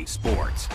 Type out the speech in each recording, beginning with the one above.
talking sports.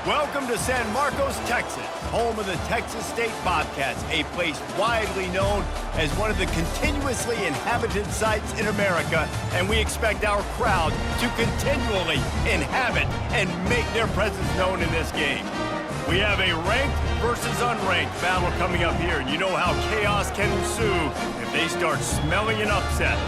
Welcome to San Marcos, Texas, home of the Texas State Bobcats, a place widely known as one of the continuously inhabited sites in America, and we expect our crowd to continually inhabit and make their presence known in this game. We have a ranked versus unranked battle coming up here, and you know how chaos can ensue if they start smelling an upset.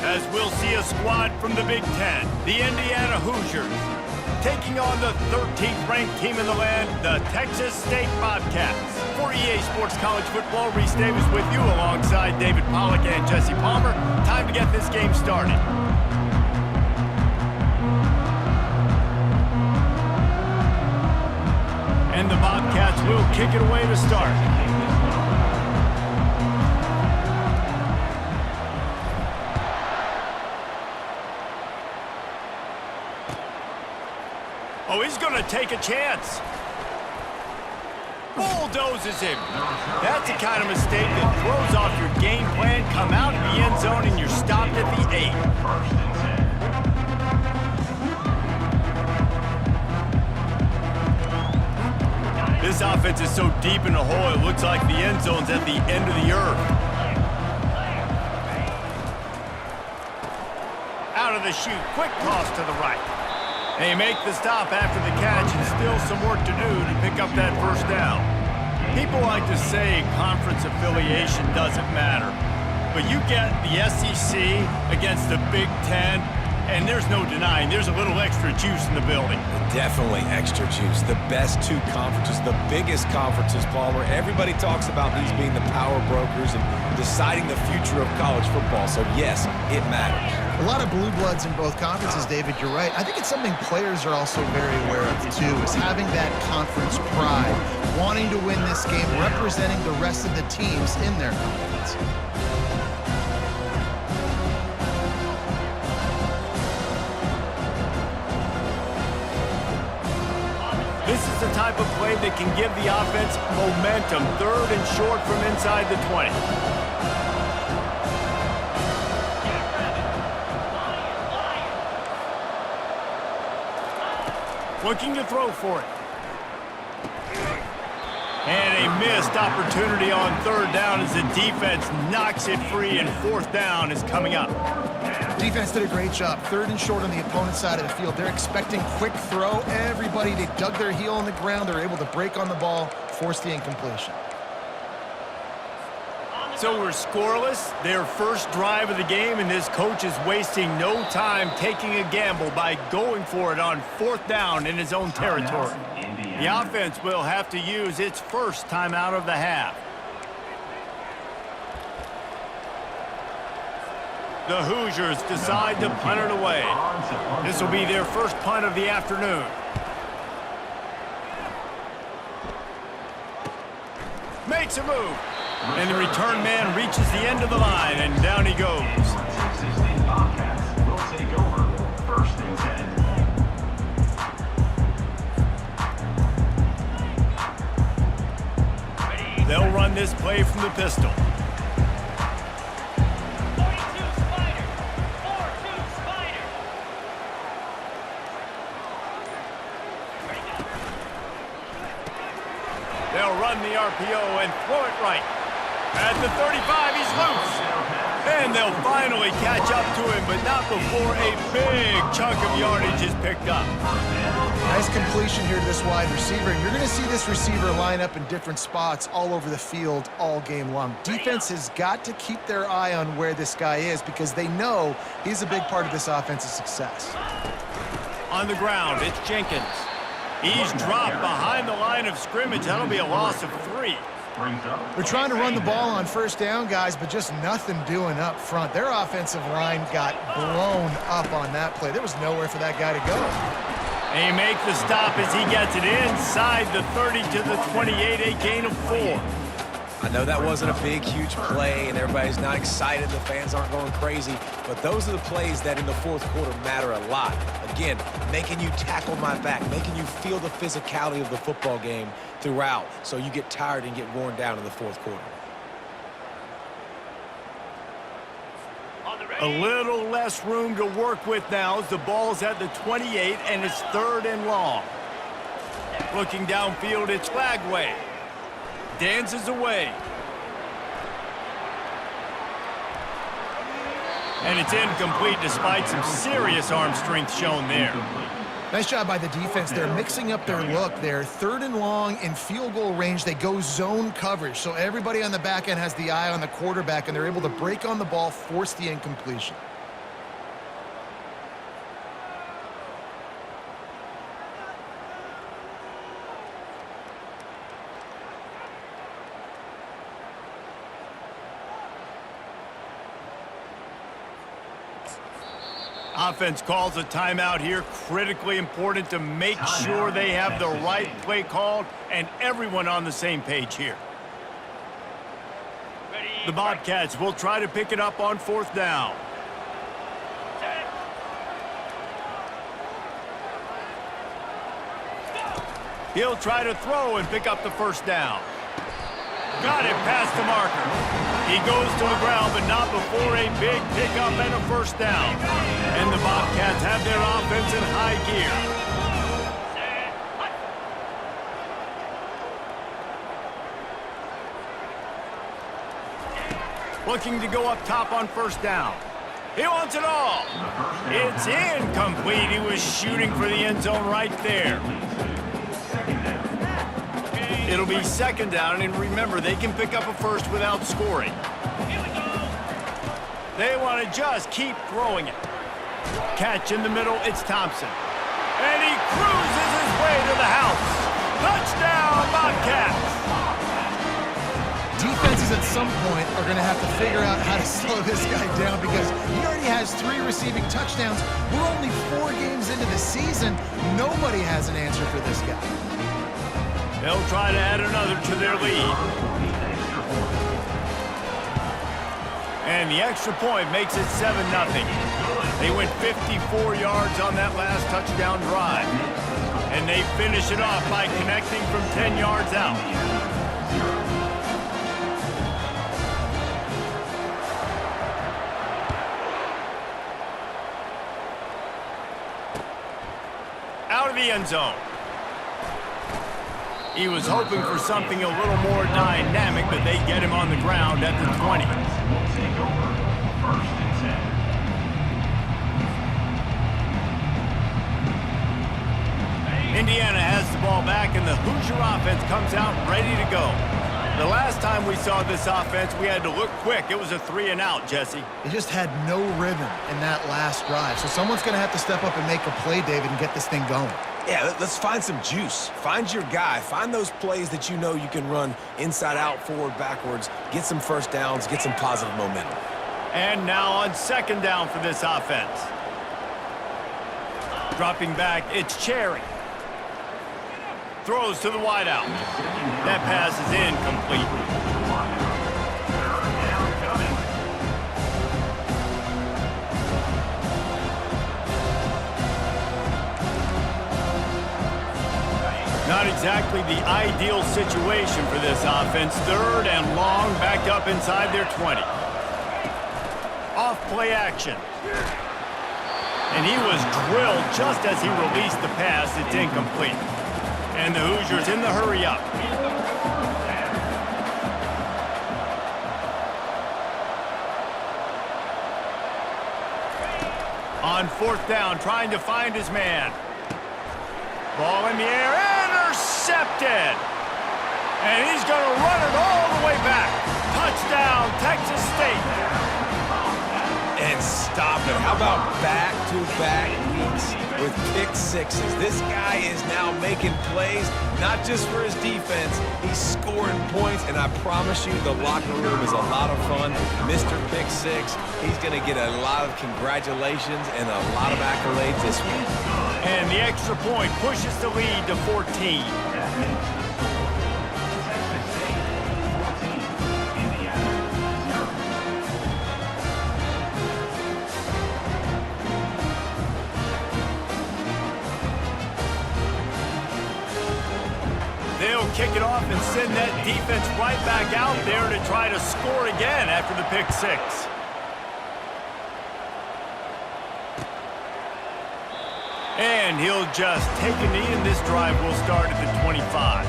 As we'll see a squad from the Big Ten, the Indiana Hoosiers, taking on the 13th ranked team in the land, the Texas State Bobcats. For EA Sports College Football, Reese Davis with you alongside David Pollack and Jesse Palmer. Time to get this game started. And the Bobcats will kick it away to start. Oh, he's going to take a chance. Bulldozes him. That's the kind of mistake that throws off your game plan. Come out of the end zone and you're stopped at the 8. This offense is so deep in the hole, it looks like the end zone's at the end of the earth. Out of the chute, quick toss to the right. They make the stop after the catch, and still some work to do to pick up that first down. People like to say conference affiliation doesn't matter, but you get the SEC against the Big Ten, and there's no denying there's a little extra juice in the building. Definitely extra juice. The best two conferences, the biggest conferences, Palmer. Everybody talks about these being the power brokers and deciding the future of college football. So, yes, it matters. A lot of blue bloods in both conferences, David. You're right. I think it's something players are also very aware of, too, is having that conference pride, wanting to win this game, representing the rest of the teams in their conference. This is the type of play that can give the offense momentum. 3rd and short from inside the 20. Looking to throw for it. And a missed opportunity on 3rd down as the defense knocks it free, and 4th down is coming up. Defense did a great job. 3rd and short on the opponent's side of the field. They're expecting quick throw. Everybody, they dug their heel on the ground. They're able to break on the ball, force the incompletion. So we're scoreless, their first drive of the game, and this coach is wasting no time taking a gamble by going for it on 4th down in his own territory. The offense will have to use its first timeout of the half. The Hoosiers decide to punt it away. This will be their first punt of the afternoon. Makes a move. And the return man reaches the end of the line, and down he goes. They'll run this play from the pistol. They'll run the RPO and throw it right. At the 35, he's loose. And they'll finally catch up to him, but not before a big chunk of yardage is picked up. Nice completion here to this wide receiver. And you're going to see this receiver line up in different spots all over the field all game long. Defense has got to keep their eye on where this guy is because they know he's a big part of this offense's success. On the ground, it's Jenkins. He's dropped behind the line of scrimmage. That'll be a loss of 3. They're trying to run the ball on 1st down, guys, but just nothing doing up front. Their offensive line got blown up on that play. There was nowhere for that guy to go. They make the stop as he gets it inside the 30 to the 28, a gain of 4. I know that wasn't a big, huge play, and everybody's not excited. The fans aren't going crazy. But those are the plays that in the 4th quarter matter a lot. Again, making you tackle my back, making you feel the physicality of the football game throughout so you get tired and get worn down in the 4th quarter. A little less room to work with now as the ball's at the 28, and it's 3rd and long. Looking downfield, it's Lagway. Dances away. And it's incomplete despite some serious arm strength shown there. Nice job by the defense. They're mixing up their look. They're 3rd and long in field goal range. They go zone coverage. So everybody on the back end has the eye on the quarterback, and they're able to break on the ball, force the incompletion. Offense calls a timeout here. Critically important to make sure they have the right play called and everyone on the same page here. The Bobcats will try to pick it up on 4th down. He'll try to throw and pick up the 1st down. Got it past the marker. He goes to the ground, but not before a big pickup and a 1st down. And the Bobcats have their offense in high gear. looking to go up top on first down. He wants it all. It's incomplete. He was shooting for the end zone right there. It'll be second down, and remember, they can pick up a first without scoring. They want to just keep throwing it. Catch in the middle, it's Thompson. And he cruises his way to the house. Touchdown, Bobcats! Defenses at some point are going to have to figure out how to slow this guy down because he already has 3 receiving touchdowns. We're only 4 games into the season. Nobody has an answer for this guy. They'll try to add another to their lead. And the extra point makes it 7-0. They went 54 yards on that last touchdown drive. And they finish it off by connecting from 10 yards out. Out of the end zone. He was hoping for something a little more dynamic, but they get him on the ground at the 20. Indiana has the ball back, and the Hoosier offense comes out ready to go. The last time we saw this offense, we had to look quick. It was a 3-and-out, Jesse. They just had no rhythm in that last drive. So someone's going to have to step up and make a play, David, and get this thing going. Yeah, let's find some juice. Find your guy. Find those plays that you know you can run inside out, forward, backwards. Get some first downs. Get some positive momentum. And now on second down for this offense. Dropping back, it's Cherry. Throws to the wideout. That pass is incomplete. Not exactly the ideal situation for this offense. 3rd and long, backed up inside their 20. Off play action. And he was drilled just as he released the pass. It's incomplete. And the Hoosiers in the hurry up. On 4th down, trying to find his man. Ball in the air, intercepted. And he's going to run it all the way back. Touchdown, Texas State. And stop it. How about back-to-back weeks with pick sixes? This guy is now making plays, not just for his defense. He's scoring points, and I promise you the locker room is a lot of fun. Mr. Pick Six, he's going to get a lot of congratulations and a lot of accolades this week. And the extra point pushes the lead to 14. They'll kick it off and send that defense right back out there to try to score again after the pick 6. And he'll just take a knee, and this drive will start at the 25.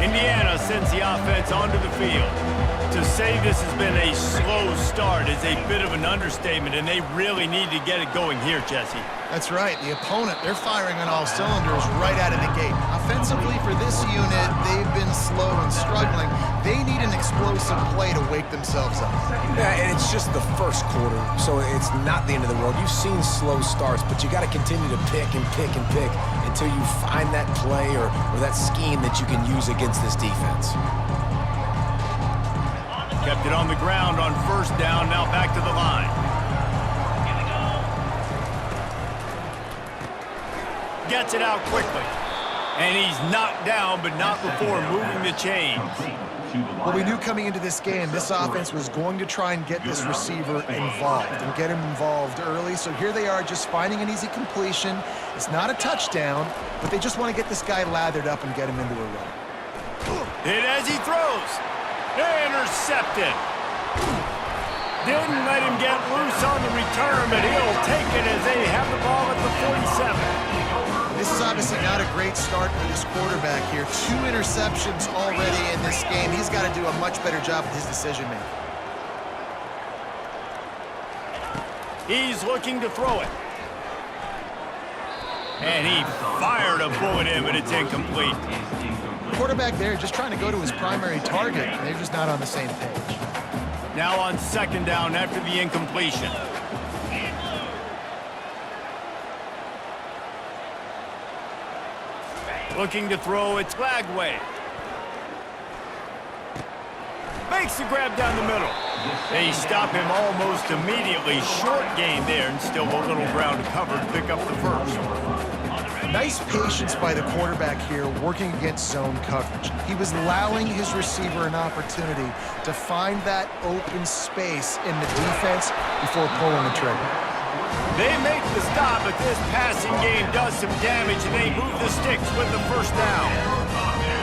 Indiana sends the offense onto the field. To say this has been a slow start is a bit of an understatement, and they really need to get it going here, Jesse. That's right. The opponent, they're firing on all cylinders right out of the gate. Offensively for this unit, they've been slow and struggling. They need an explosive play to wake themselves up. Yeah, and it's just the first quarter, so it's not the end of the world. You've seen slow starts, but you got to continue to pick and pick and pick until you find that play or that scheme that you can use against this defense. Kept it on the ground on first down, now back to the line. Gets it out quickly. And he's knocked down, but not before moving the chains. Well, we knew coming into this game, this offense was going to try and get this receiver involved and get him involved early. So here they are just finding an easy completion. It's not a touchdown, but they just want to get this guy lathered up and get him into a run. Hit as he throws. Intercepted. Didn't let him get loose on the return, but he'll take it as they have the ball at the 47. This is obviously not a great start for this quarterback here. 2 interceptions already in this game. He's got to do a much better job with his decision-making. He's looking to throw it. And he fired a bullet in, but it's incomplete. The quarterback there just trying to go to his primary target, and they're just not on the same page. Now on second down after the incompletion. Looking to throw, it's Lagway. Makes the grab down the middle. They stop him almost immediately. Short gain there, and still a little ground covered to pick up the first. Nice patience by the quarterback here working against zone coverage. He was allowing his receiver an opportunity to find that open space in the defense before pulling the trigger. They make the stop, but this passing game does some damage, and they move the sticks with the first down.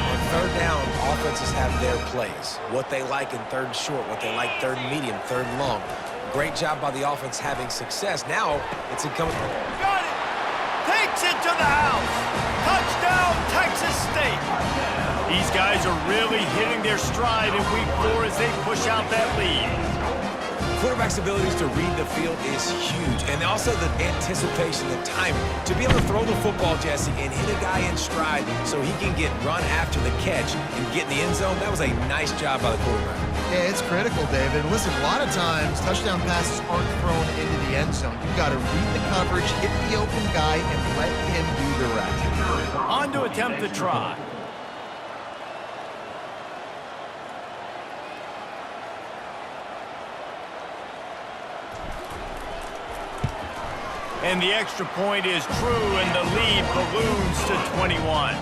On third down, offenses have their plays. What they like in third and short, what they like third and medium, third and long. Great job by the offense having success. Now it's incumbent. Got it! Takes it to the house! Touchdown, Texas State! These guys are really hitting their stride in week 4 as they push out that lead. Quarterback's abilities to read the field is huge, and also the anticipation, the timing. To be able to throw the football, Jesse, and hit a guy in stride so he can get run after the catch and get in the end zone, that was a nice job by the quarterback. Yeah, it's critical, David. And listen, a lot of times, touchdown passes aren't thrown into the end zone. You've got to read the coverage, hit the open guy, and let him do the rest. On to attempt the try. And the extra point is true, and the lead balloons to 21.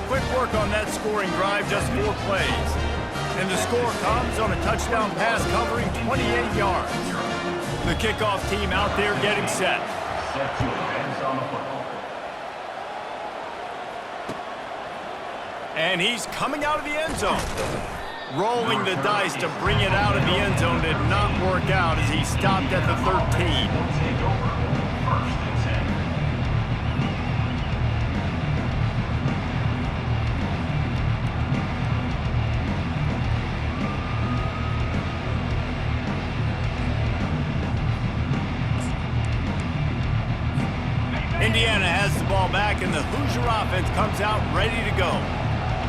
Quick work on that scoring drive, just 4 plays. And the score comes on a touchdown pass covering 28 yards. The kickoff team out there getting set. And he's coming out of the end zone. Rolling the dice to bring it out of the end zone did not work out as he stopped at the 13. Indiana has the ball back, and the Hoosier offense comes out ready to go.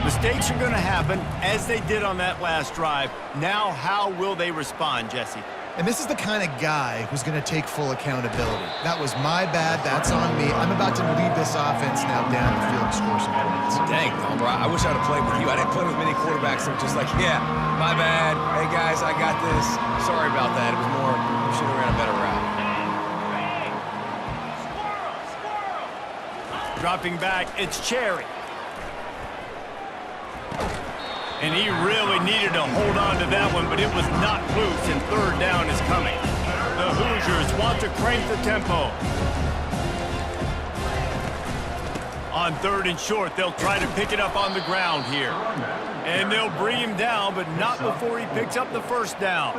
Mistakes are going to happen, as they did on that last drive. Now, how will they respond, Jesse? And this is the kind of guy who's going to take full accountability. That was my bad. That's on me. I'm about to lead this offense now down the field and score some points. Dang, Tom, bro, I wish I would have played with you. I didn't play with many quarterbacks that were just like, yeah, my bad. Hey, guys, I got this. Sorry about that. It was more, we should have ran a better route. Dropping back, it's Cherry. And he really needed to hold on to that one, but it was not loose, and third down is coming. The Hoosiers want to crank the tempo. On third and short, they'll try to pick it up on the ground here. And they'll bring him down, but not before he picks up the first down.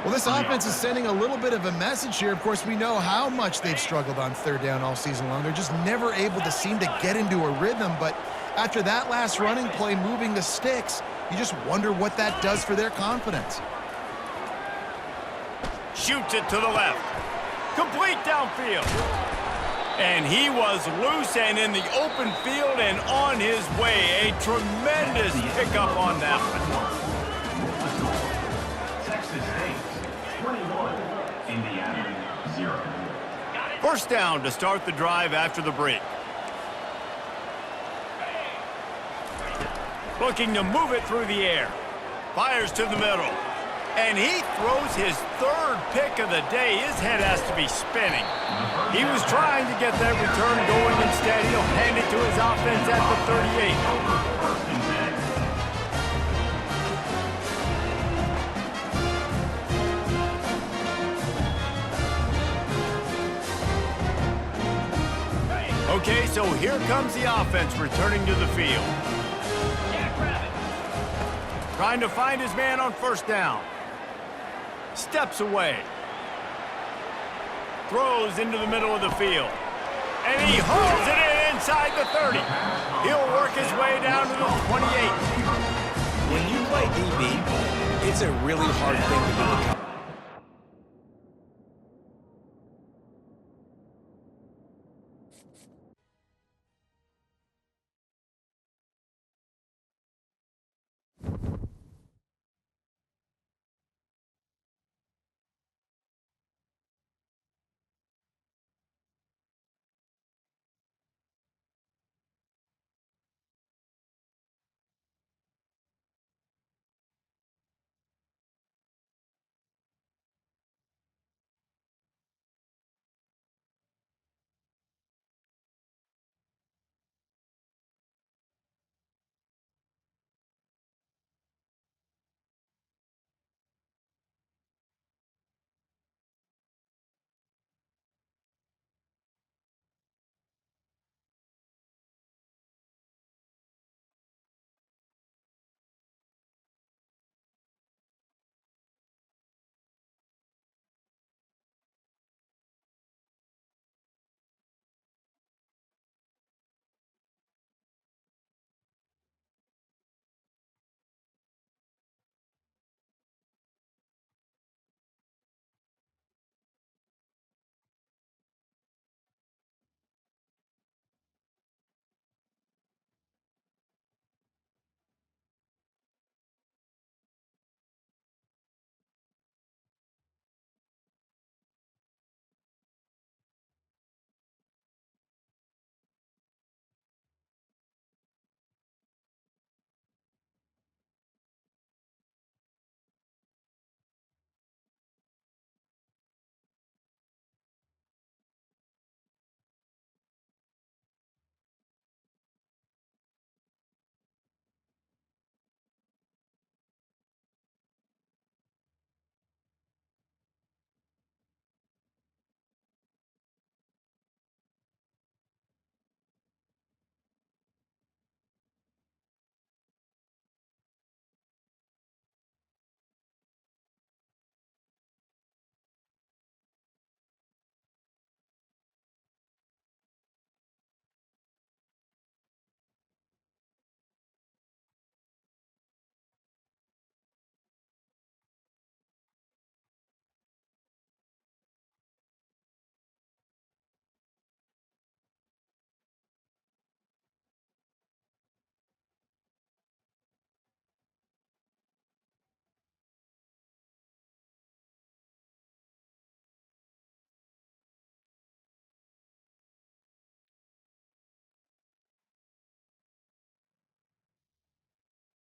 Well, this offense is sending a little bit of a message here. Of course, we know how much they've struggled on third down all season long. They're just never able to seem to get into a rhythm, but after that last running play moving the sticks, you just wonder what that does for their confidence. Shoots it to the left. Complete downfield. And he was loose and in the open field and on his way. A tremendous pickup on that one. Texas State, 21, Indiana, 0. First down to start the drive after the break. Looking to move it through the air. Fires to the middle. And he throws his third pick of the day. His head has to be spinning. He was trying to get that return going. Instead, he'll hand it to his offense at the 38. Okay, so here comes the offense returning to the field. Trying to find his man on first down. steps away. Throws into the middle of the field. And he hauls it in inside the 30. He'll work his way down to the 28. When you play DB, it's a really hard thing to do.